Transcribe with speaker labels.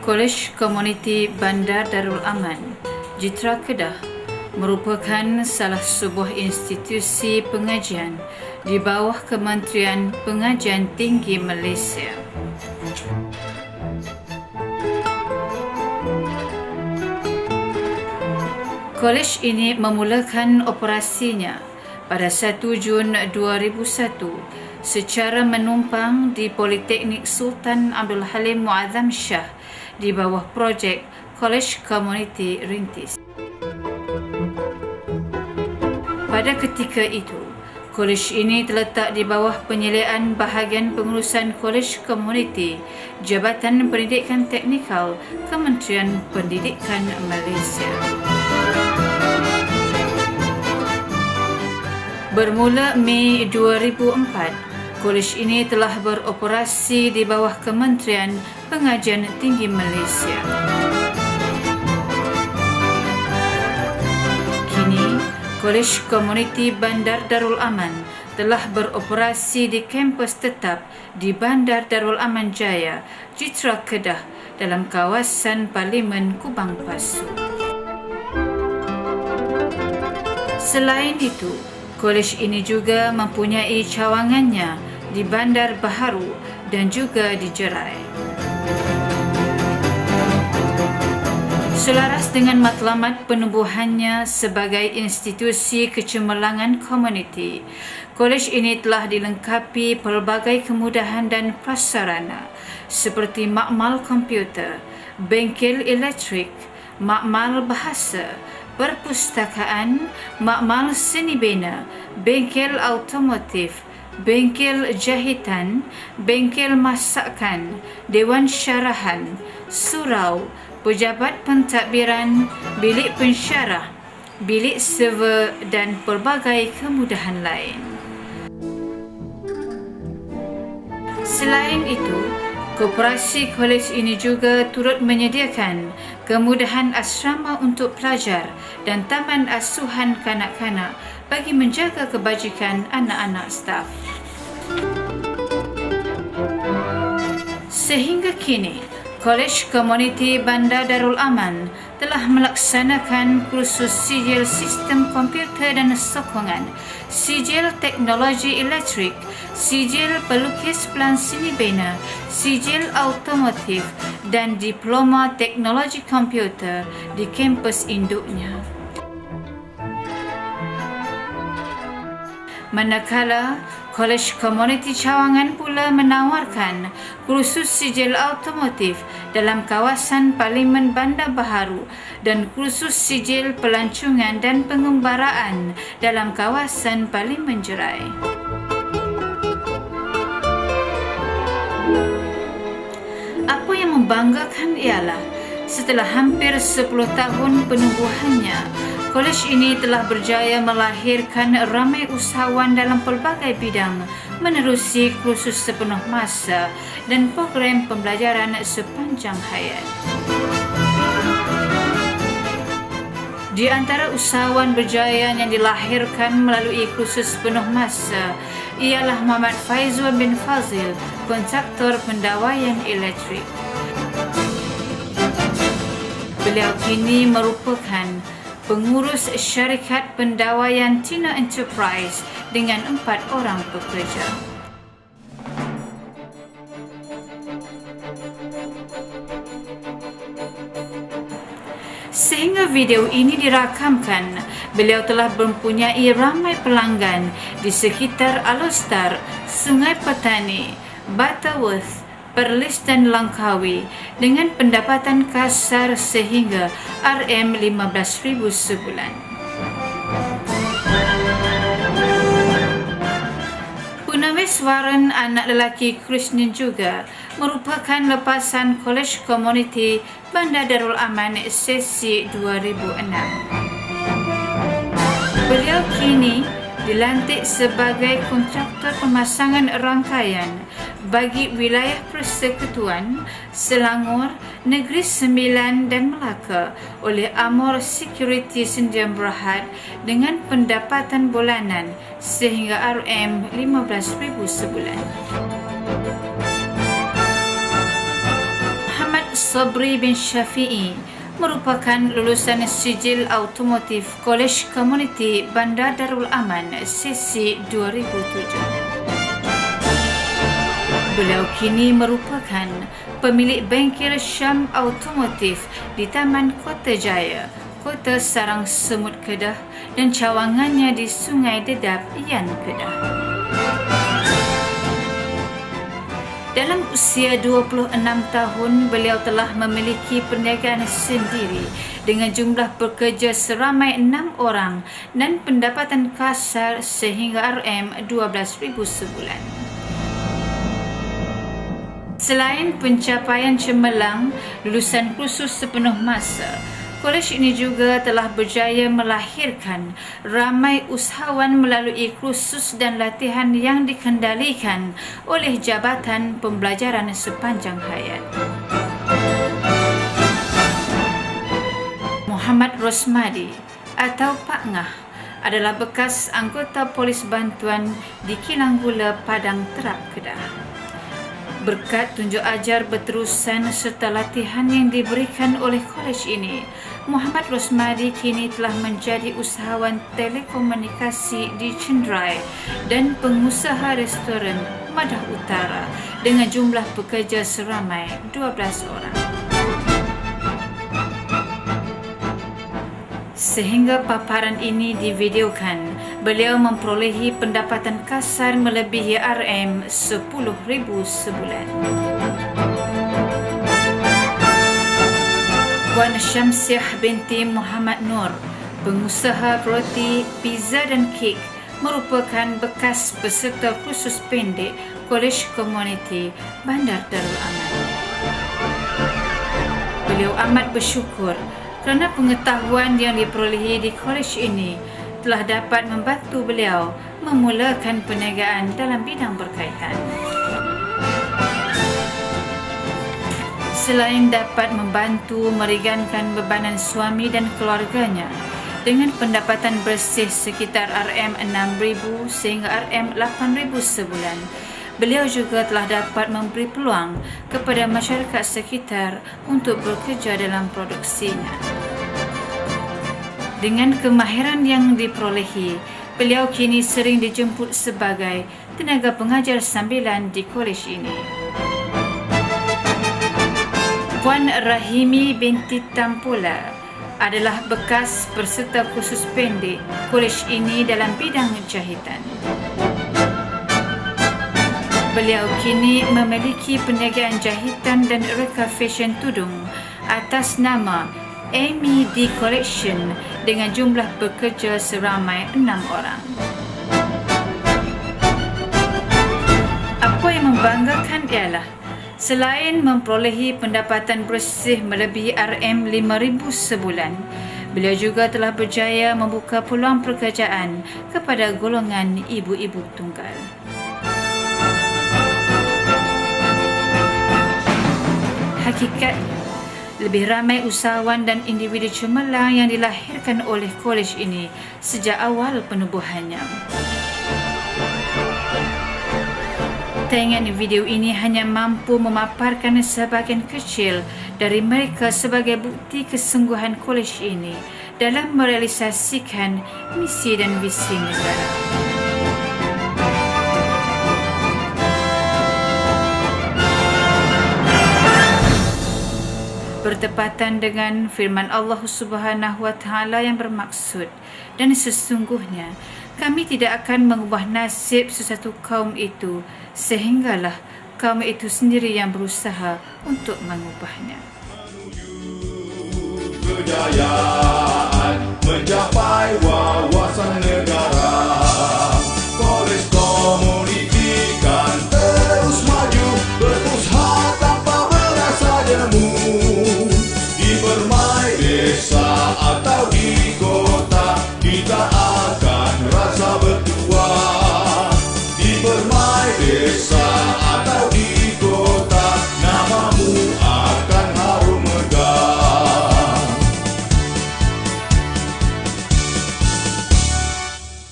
Speaker 1: Kolej Komuniti Bandar Darul Aman, Jitra Kedah merupakan salah sebuah institusi pengajian di bawah Kementerian Pengajian Tinggi Malaysia. Kolej ini memulakan operasinya pada 1 Jun 2001 secara menumpang di Politeknik Sultan Abdul Halim Muazzam Shah di bawah projek Kolej Komuniti Rintis. Pada ketika itu, kolej ini terletak di bawah penyeliaan bahagian pengurusan Kolej Komuniti Jabatan Pendidikan Teknikal Kementerian Pendidikan Malaysia. Bermula Mei 2004, kolej ini telah beroperasi di bawah Kementerian Pengajian Tinggi Malaysia. Kini, Kolej Komuniti Bandar Darul Aman telah beroperasi di kampus tetap di Bandar Darul Aman Jaya, Jitra Kedah dalam kawasan Parlimen Kubang Pasu. Selain itu, kolej ini juga mempunyai cawangannya di Bandar Baharu dan juga di Jerai. Selaras dengan matlamat penubuhannya sebagai institusi kecemerlangan komuniti, kolej ini telah dilengkapi pelbagai kemudahan dan prasarana seperti makmal komputer, bengkel elektrik, makmal bahasa, perpustakaan, makmal seni bina, bengkel automotif, bengkel jahitan, bengkel masakan, dewan syarahan, surau, pejabat pentadbiran, bilik pensyarah, bilik server dan pelbagai kemudahan lain. Selain itu, koperasi kolej ini juga turut menyediakan kemudahan asrama untuk pelajar dan taman asuhan kanak-kanak bagi menjaga kebajikan anak-anak staf. Sehingga kini, Kolej Komuniti Bandar Darul Aman telah melaksanakan kursus sijil sistem komputer dan sokongan, sijil teknologi elektrik, sijil pelukis pelan seni bina, sijil automotif dan diploma teknologi komputer di kampus induknya. Manakala Kolej Komuniti Cawangan pula menawarkan kursus sijil automotif dalam kawasan Parlimen Bandar Baharu dan kursus sijil pelancongan dan pengembaraan dalam kawasan Parlimen Jerai. Apa yang membanggakan ialah setelah hampir 10 tahun penubuhannya, kolej ini telah berjaya melahirkan ramai usahawan dalam pelbagai bidang menerusi kursus sepenuh masa dan program pembelajaran sepanjang hayat. Di antara usahawan berjaya yang dilahirkan melalui kursus sepenuh masa ialah Muhammad Faizul bin Fazil, kontraktor pendawaian elektrik. Beliau kini merupakan pengurus syarikat pendawaian Tina Enterprise dengan 4 orang pekerja. Sehingga video ini dirakamkan, beliau telah mempunyai ramai pelanggan di sekitar Alostar, Sungai Petani, Butterworth, Perlis dan Langkawi dengan pendapatan kasar sehingga RM15,000 sebulan. Punaweswaran anak lelaki Krishnan juga merupakan lepasan Kolej Komuniti Bandar Darul Aman sesi 2006. Beliau kini dilantik sebagai kontraktor pemasangan rangkaian bagi wilayah Persekutuan, Selangor, Negeri Sembilan dan Melaka oleh Amor Security Sdn Bhd dengan pendapatan bulanan sehingga RM15,000 sebulan. Sobri bin Syafi'i merupakan lulusan sijil automotif Kolej Komuniti Bandar Darul Aman sesi 2007. Beliau kini merupakan pemilik bengkel Syam Automotif di Taman Kota Jaya, Kota Sarang Semut, Kedah, dan cawangannya di Sungai Dedap, Yan, Kedah. Dalam usia 26 tahun, beliau telah memiliki perniagaan sendiri dengan jumlah pekerja seramai 6 orang dan pendapatan kasar sehingga RM12,000 sebulan. Selain pencapaian cemerlang lulusan kursus sepenuh masa, kolej ini juga telah berjaya melahirkan ramai usahawan melalui kursus dan latihan yang dikendalikan oleh Jabatan Pembelajaran Sepanjang Hayat. Muhammad Rosmadi atau Pak Ngah adalah bekas anggota polis bantuan di Kilang Gula, Padang Terap, Kedah. Berkat tunjuk ajar berterusan serta latihan yang diberikan oleh kolej ini, Muhammad Rosmadi kini telah menjadi usahawan telekomunikasi di Chenderai dan pengusaha restoran Madah Utara dengan jumlah pekerja seramai 12 orang. Sehingga paparan ini divideokan, beliau memperolehi pendapatan kasar melebihi RM10,000 sebulan. Puan Syamsiah binti Muhammad Nur, pengusaha roti, pizza dan kek, merupakan bekas peserta kursus pendek Kolej Komuniti Bandar Darul Aman. Beliau amat bersyukur kerana pengetahuan yang diperolehi di kolej ini telah dapat membantu beliau memulakan perniagaan dalam bidang berkaitan. Selain dapat membantu meringankan bebanan suami dan keluarganya dengan pendapatan bersih sekitar RM6,000 sehingga RM8,000 sebulan, beliau juga telah dapat memberi peluang kepada masyarakat sekitar untuk bekerja dalam produksinya. Dengan kemahiran yang diperolehi, beliau kini sering dijemput sebagai tenaga pengajar sambilan di kolej ini. Puan Rahimi binti Tampola adalah bekas peserta kursus pendek kolej ini dalam bidang jahitan. Beliau kini memiliki perniagaan jahitan dan reka fashion tudung atas nama Amy D Collection dengan jumlah pekerja seramai 6 orang. Apa yang membanggakan ialah selain memperolehi pendapatan bersih melebihi RM5,000 sebulan, beliau juga telah berjaya membuka peluang pekerjaan kepada golongan ibu-ibu tunggal. Hakikatnya, lebih ramai usahawan dan individu cemerlang yang dilahirkan oleh kolej ini sejak awal penubuhannya. Tayangan video ini hanya mampu memaparkan sebahagian kecil dari mereka sebagai bukti kesungguhan kolej ini dalam merealisasikan misi dan visi negara. Bertepatan dengan firman Allah Subhanahu wa Ta'ala yang bermaksud, dan sesungguhnya kami tidak akan mengubah nasib sesuatu kaum itu sehinggalah kaum itu sendiri yang berusaha untuk mengubahnya.
Speaker 2: Kejayaan mencapai wawasan negara.